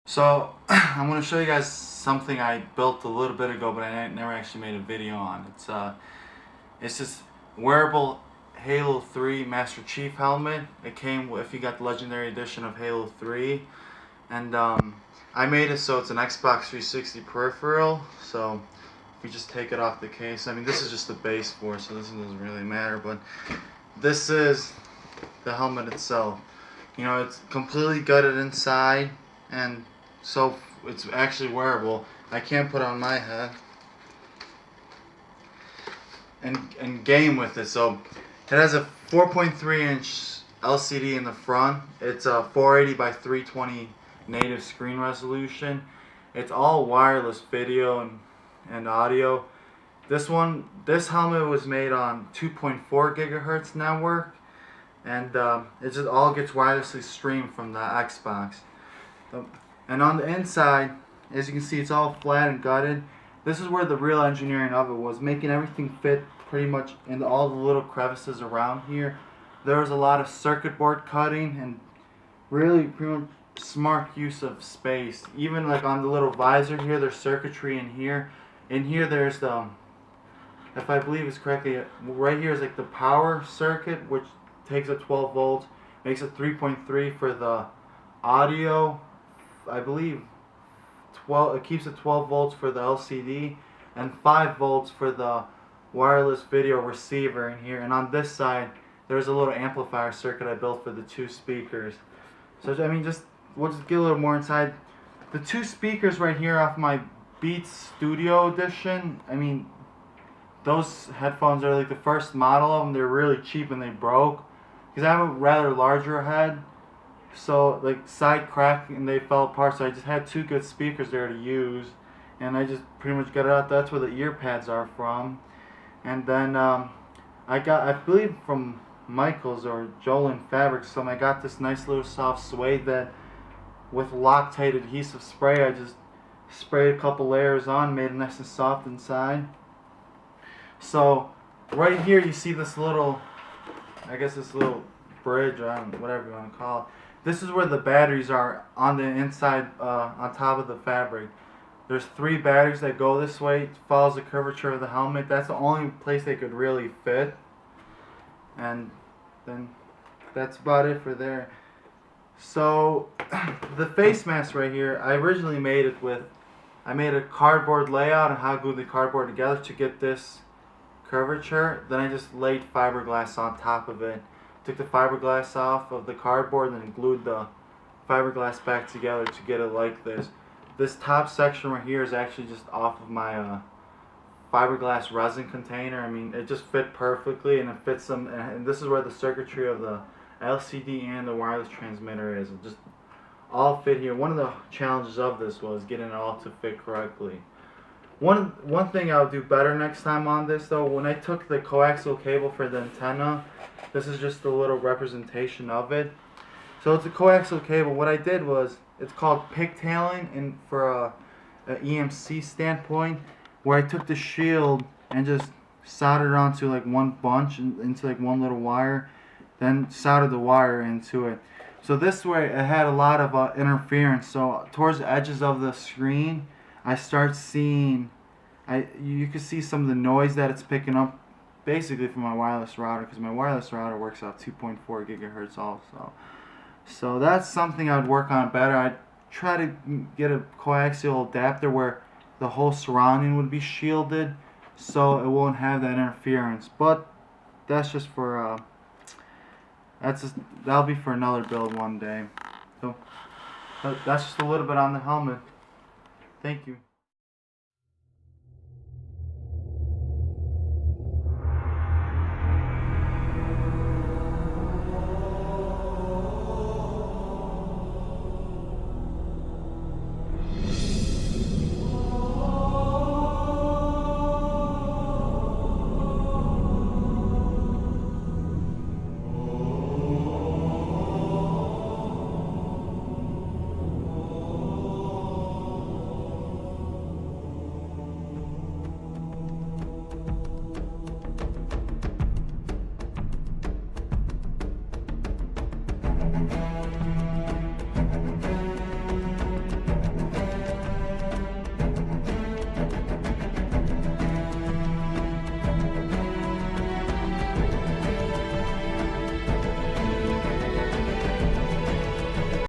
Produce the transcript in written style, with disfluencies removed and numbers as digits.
So I'm going to show you guys something I built a little bit ago, but I never actually made a video on. It's this wearable Halo 3 Master Chief helmet. It came if you got the Legendary Edition of Halo 3, and I made it so it's an Xbox 360 peripheral. So if you just take it off the case, I mean this is just the base for it, so this doesn't really matter. But this is the helmet itself. You know, it's completely gutted inside, and so it's actually wearable. I can't put it on my head and game with it. So it has a 4.3-inch LCD in the front. It's a 480 by 320 native screen resolution. It's all wireless video and audio. This helmet was made on 2.4 gigahertz network, and it just all gets wirelessly streamed from the Xbox. And on the inside, as you can see, it's all flat and gutted. This is where the real engineering of it was, making everything fit pretty much in all the little crevices around here. There was a lot of circuit board cutting and really pretty much smart use of space. Even like on the little visor here, there's circuitry in here. In here there's the, if I believe it's correctly, right here is like the power circuit, which takes a 12 volts, makes it 3.3 for the audio. I believe 12. It keeps it 12 volts for the LCD and 5 volts for the wireless video receiver in here. And on this side, there's a little amplifier circuit I built for the 2 speakers. So I mean, we'll just get a little more inside. The 2 speakers right here off my Beats Studio Edition. I mean, those headphones are like the first model of them. They're really cheap and they broke because I have a rather larger head. So like side crack and they fell apart, so I just had 2 good speakers there to use, and I just pretty much got it out. That's where the ear pads are from. And then I believe from Michaels or Joel Fabrics, I got this nice little soft suede that with Loctite adhesive spray, I just sprayed a couple layers on, made it nice and soft inside. So right here you see this little, I guess this little bridge, or whatever you want to call it. This is where the batteries are on the inside, on top of the fabric. There's 3 batteries that go this way. It follows the curvature of the helmet. That's the only place they could really fit. And then that's about it for there. So the face mask right here, I originally made it with, I made a cardboard layout and how to glue the cardboard together to get this curvature. Then I just laid fiberglass on top of it. Took the fiberglass off of the cardboard and then glued the fiberglass back together to get it like this. This top section right here is actually just off of my fiberglass resin container. I mean, it just fit perfectly, and it fits them. And this is where the circuitry of the LCD and the wireless transmitter is. It just all fit here. One of the challenges of this was getting it all to fit correctly. One thing I'll do better next time on this though, when I took the coaxial cable for the antenna, this is just a little representation of it. So it's a coaxial cable. What I did was, it's called pigtailing, and for a EMC standpoint, where I took the shield and just soldered onto like one bunch into like one little wire, then soldered the wire into it. So this way it had a lot of interference. So towards the edges of the screen, I start seeing, you can see some of the noise that it's picking up basically from my wireless router, because my wireless router works off 2.4 gigahertz also. So that's something I'd work on better. I'd try to get a coaxial adapter where the whole surrounding would be shielded so it won't have that interference. But that's just for that'll be for another build one day. So that's just a little bit on the helmet. Thank you.